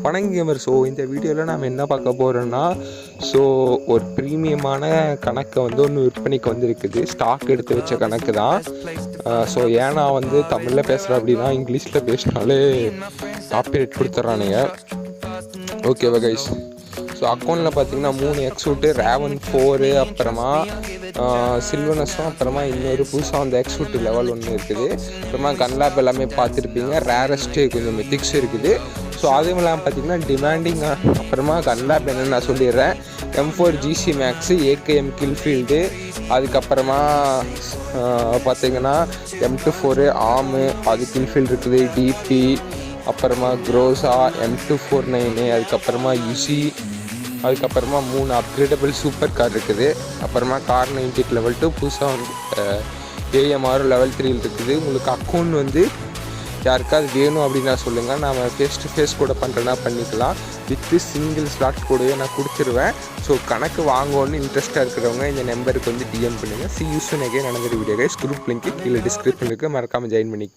வணங்கியவர். So இந்த வீடியோவில் நாம் என்ன பார்க்க போகிறோன்னா, ஸோ ஒரு ப்ரீமியமான கணக்கை வந்து ஒன்று விற்பனைக்கு வந்துருக்குது. ஸ்டாக் எடுத்து வச்ச கணக்கு தான். ஸோ ஏன்னா வந்து தமிழில் பேசுகிறேன் அப்படின்னா இங்கிலீஷில் பேசினாலே காப்பிரைட் கொடுத்துட்றானுங்க. ஓகேவா கைஸ்? ஸோ அக்கௌண்ட்டில் பார்த்தீங்கன்னா 3 எக்ஸூட்டு, ரேவன் 4, அப்புறமா சில்வனஸும், அப்புறமா இன்னொரு புதுசாக அந்த எக்ஸூட்டு லெவல் ஒன்று இருக்குது. அப்புறமா கன்லாப் எல்லாமே பார்த்துருப்பீங்க. ரேரஸ்ட்டு கொஞ்சம் மித்திக்ஸ் இருக்குது. ஸோ அதுவும் இல்லாமல் பார்த்தீங்கன்னா டிமாண்டிங். அப்புறமா கன்லாப் என்னென்னு நான் சொல்லிடுறேன். M4 GC மேக்ஸு, AKM கில்ஃபீல்டு, அதுக்கப்புறமா பார்த்திங்கன்னா M24 ஆமு, அது கில்ஃபீல்டு இருக்குது. டிபி, அப்புறமா க்ரோஸா, M249, அதுக்கப்புறமா யுசி, அதுக்கப்புறமா 3 அப்கிரேடபிள் சூப்பர் கார் இருக்குது. அப்புறமா கார் 98 லெவல் 2, புதுசாக வந்து AMR லெவல் 3 இருக்குது. உங்களுக்கு அக்கௌண்ட் வந்து யாருக்காவது வேணும் அப்படின்னா சொல்லுங்கள், நாம் ஃபேஸ் டு ஃபேஸ் கூட பண்ணுறேன்னா பண்ணிக்கலாம். வித்து சிங்கிள் ஸ்லாட் கூடவே நான் கொடுத்துருவேன். ஸோ கணக்கு வாங்கணுன்னு இன்ட்ரெஸ்ட்டாக இருக்கிறவங்க இந்த நம்பருக்கு வந்து DM பண்ணுங்கள். C you soon again another video guys. Group link கீழே டிஸ்கிரிப்ஷன் இருக்குது, மறக்காமல் ஜாயின் பண்ணி